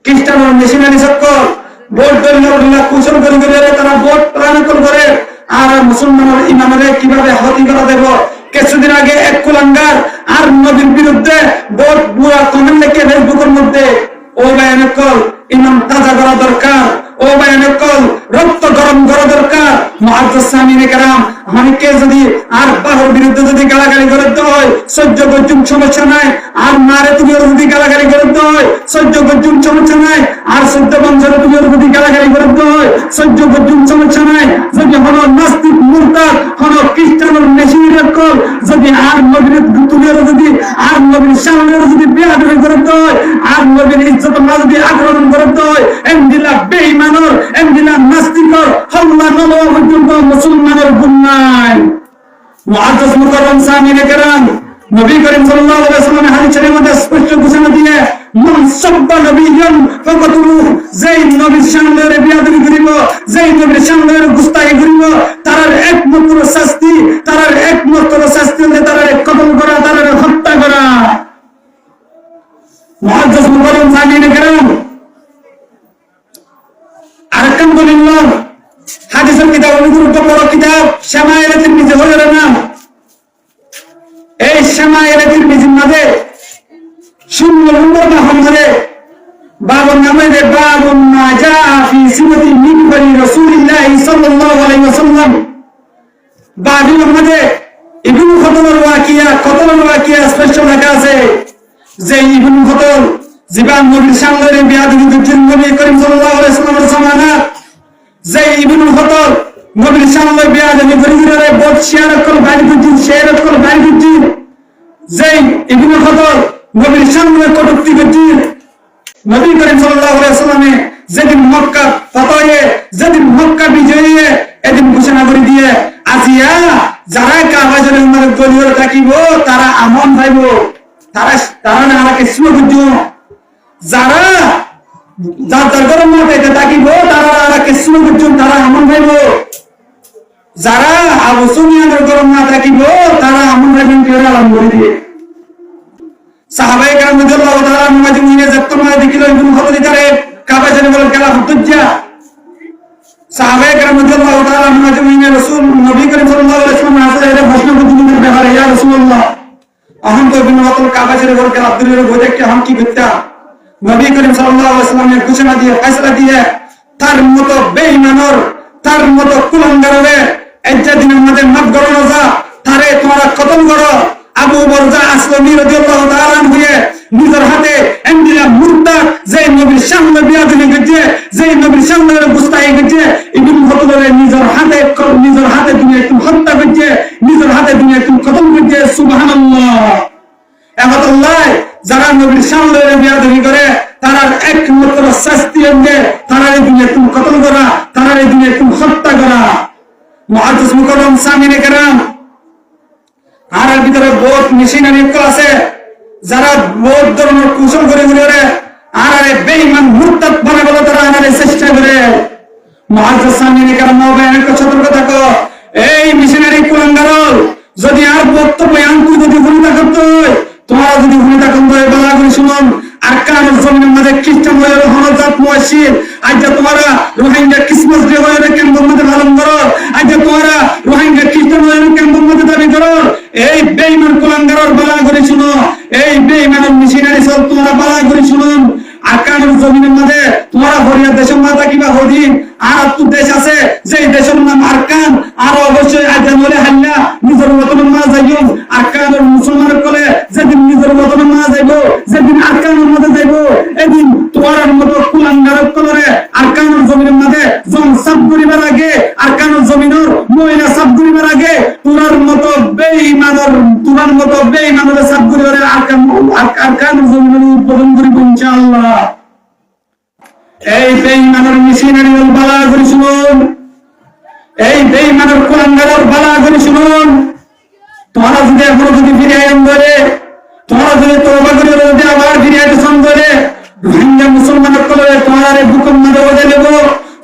খ্রিস্টান মেশিনারি সকল ভোট দলীয় কুশল করে তারা ভোট প্রাণকল করে আর মুসলমানের ইমামের কিভাবে হতি করা দেব। কিছুদিন আগে এক কুলাঙ্গার আর নবীর বিরুদ্ধে ভোট বুয়া কমেন্ট লিখে ফেসবুকের মধ্যে ও ভাইয়ানকল ইমাম তাজা করা দরকার, ও ভাইয়ানকল রক্ত গরম করা দরকার। মুআজ্জাজ সামিনে কেরাম অনেকে যদি আর বাহুর বিরুদ্ধে যদি গালাগালি করতে হয় সহ্য করছুন সমস্যা নাই, আর মারে তুমি যদি গালাগালি করতে হয় সহ্য করছুন সমস্যা নাই, আর সহ্য বংশরে তুমি যদি গালাগালি করতে হয় সহ্য করছুন সমস্যা নাই। যদি হলো নাস্তিক মুরতাদ হলো খ্রিস্টানের মেশিনের রক্ষক যদি আর নবীর তুলিয়ার যদি আর নবীর সামনের যদি বেয়াদবি করতে হয় আর নবীর ইজ্জত না যদি আক্রমণ করতে হয় এমদিলা বেঈমানর এমদিলা নাস্তিকর হল্লা নলো পর্যন্ত মুসলমানের গুণ নাই। মুআজ্জাজ মুকাররম সামিনে কেরাম নবী করিম সাল্লাল্লাহু আলাইহি ওয়াসাল্লাম হাদিসের মধ্যে স্পষ্ট ঘোষণা দিয়ে মান সাব্বা নবিয়্যান ফাকাতুলু যেই নবীর সামনের বেয়াদবি করিব যেই নবীর সামনের গুস্তাখি করিব তার একমাত্র শাস্তি হলো তার কতল করা তার হত্যা করা। মুআজ্জাজ মুকাররম সামিনে কেরাম আলহামদুলিল্লাহ হাদিসের কিতাব অনুগ্রহ বড় কিতাব শামায়েল তিরমিজি হযরত নাম এই শামায়েল তিরমিজির মধ্যে শূন্য নম্বর হামদে বাবুর নামে বাবুন মা জা ফি সিমতি মিনবারি রাসূলিল্লাহ সাল্লাল্লাহু আলাইহি ওয়াসাল্লাম বাবুর মধ্যে ইবনে খতমের ওয়াকিয়া স্পষ্ট লেখা আছে যে ইবনে খতম জীবন নবীর সামনে বেয়াদবি করছেন নবী করিম সাল্লাল্লাহু আলাইহি ওয়াসাল্লামের সামানাত যে ইবনে খতম নবীর সামনে বেয়াদবি করে বট শেয়ার করে বাইরে করছেন যে ইবনে খতম নবীর সামনে কটূক্তি করছেন। নবী করিম সাল্লাল্লাহু আলাইহি ওয়াসাল্লামে যেদিন মক্কা ফতহে যেদিন মক্কা বিজয়ী এদিন ঘোষণা করে দিয়ে আসিয়া যারা কাবা শরীফের গলিয়ে থাকিব তারা আমন পাইব, তারা না আমাকে শুনো বুঝো যারা যার গরম মাঠে থাকিব তারা আমাকে শুনো বুঝো তারা আমন পাইব, যারা আবু সুফিয়ানের গরম না থাকিব তারা আমন পাইবেন কেউ আলাম করে দিয়ে। সাহাবায়ে কেরাম রাদিয়াল্লাহু তাআলা আনহুম মাজমুইনে যতমা দেখিল ইবনে খতম করে কাবা শরীফের খেলা হুজ্জা সাহাবায়ে কেরাম রাদিয়াল্লাহু তাআলা আনহুম মাজমুইনে রাসূল নবী করিম সাল্লাল্লাহু আলাইহি ওয়াসাল্লাম আসলে এটা প্রশ্ন করতে ব্যাপারে ইয়া রাসূলুল্লাহ আহম তো ইবনে খতম কাবা শরীফের খেলা আব্দুল্লাহ বলে কি हम কি করতা। নবী করিম সাল্লাল্লাহু আলাইহি ওয়াসাল্লামের ঘোষণা দিয়ে ফয়সালা দিয়ে তার মতো বেঈমানর তার মতো কুলাঙ্গারের একটা দিনের মধ্যে মাফ করো না তারে তোমরা খতম করো। আবু বরজা আসলামী রাদিয়াল্লাহু তাআলা আনহু নিজের হাতে এমদিলা মুরতাদ যে নবীর সামনে বেয়াদবি করছে যে নবীর সামনে গুস্তাখি করছে ইবনে খতমের নিজের হাতে তুমি একটু হত্যা করছে নিজের হাতে তুমি একটু খতম করছে। সুবহানাল্লাহ। আল্লাহ যারা নবীর সামনে বেয়াদবি করে তারা একমাত্র শাস্তি হবে তারা এই দুনিয়া একটু খতম করা তারা এই দুনিয়া একটু হত্যা করা। মুআজ্জাজ মুকাররম সামিনে কেরাম আর এর ভিতরে বহুত মেশিনারি আছে যারা বহুত ধরনের কুশল করে আর বেঈমান মুরতাদ বানাবে তারা আমাদের চেষ্টা করে। মুআজ্জাজ সামিনে কেরাম নবীকে সতর্ক থাকো এই মেশিনারি কুলাঙ্গার যদি আর বক্তব্য আনতু যদি ভূমিকা করতে হয় তোমরা যদি ভূমিকা করতে হয় বলা করে শুনুন আর কারণ জমিনের মধ্যে খ্রিস্টান হয়ে হনজাত মুয়াশির আজ তোমরা রোহিঙ্গা ক্রিসমাস ডে হয়ে কেমন মধ্যে পালন করো আজ তোমরা রোহিঙ্গা খ্রিস্টান হয়ে কেমন মধ্যে দাবি করো এই বেঈমান কুলাঙ্গারের বলা করে শুনো এই বেঈমানের মিশনারি সব তোমরা বলা করে শুনুন আর কারণ জমিনের মধ্যে তোমরা হরিয়া দেশের মাথা কিবা হরি আর তো দেশ আছে যে দেশের নাম আরকান আর অবশ্যই আজানলে হাল্লা নিজের মতন মা যাইও আরকানের মুসলমানের কোলে যেদিন নিজের মতন মা যাইব যেদিন আরকানের মধ্যে যাইব এদিন তোমার মতো কুলাঙ্গারের কোলে আরকানের জমিনের মধ্যে জন সব করিবার আগে আরকানের জমিনের মহিলা সব করিবার আগে তোমার মতো বেঈমানের সব করিবার আরকানের জমিনের উদ্বোধন করিব ইনশাআল্লাহ। এই বেঈমানের মিশনারি বালা করে শুনুন এই বেঈমানের কুলাঙ্গারের বালা করে শুনুন তোমরা যদি এখনো যদি ফিরে আইন ধরে তোমরা যদি তওবা করে যদি আবার ফিরে আইতে চান ধরে রোহিঙ্গা মুসলমানের কোলে তোমার বুকুম মধ্যে বলে দেব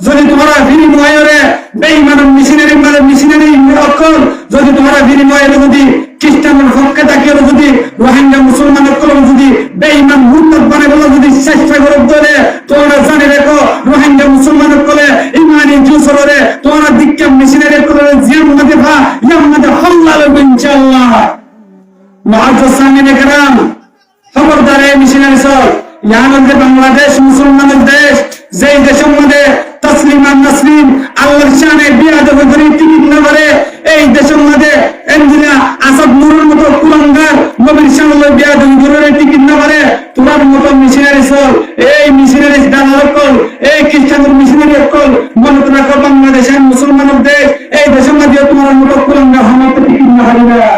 যদি তোমরা বিনিময়ে বেঈমানের মিশনারি মুরাক্কাল যদি তোমরা বিনিময়ে যদি খ্রিস্টানের পক্ষে তাকিয়ে যদি রোহিঙ্গা মুসলমানের কোলে যদি বেঈমান মুরতাদ বানাবে যদি চেষ্টা করে ধরে তো মুআজ্জাজ সামিনে কেরাম, খবরদার এই মিশনারি সব ইয়ানদের বাংলাদেশ মুসলমানের দেশ, যেই দেশের মধ্যে তসলিম আর নাসরিন আল্লাহর শানে বিয়াদবি করে টিকিট না করে, এই দেশের মধ্যে এনজিলা আসাদ নুরুর মতো কুলাঙ্গার নবীর শানে বিয়াদবি করে টিকিট না করে, তোমার মতো মিশনারি সব, এই মিশনারি দালাল কল, এই খ্রিস্টানদের মিশনারি কল, মনে রাখো বাংলাদেশের মুসলমানের দেশ, এই দেশের মধ্যে তোমার মতো কুলাঙ্গার হামাতে টিকিট না হারিবা।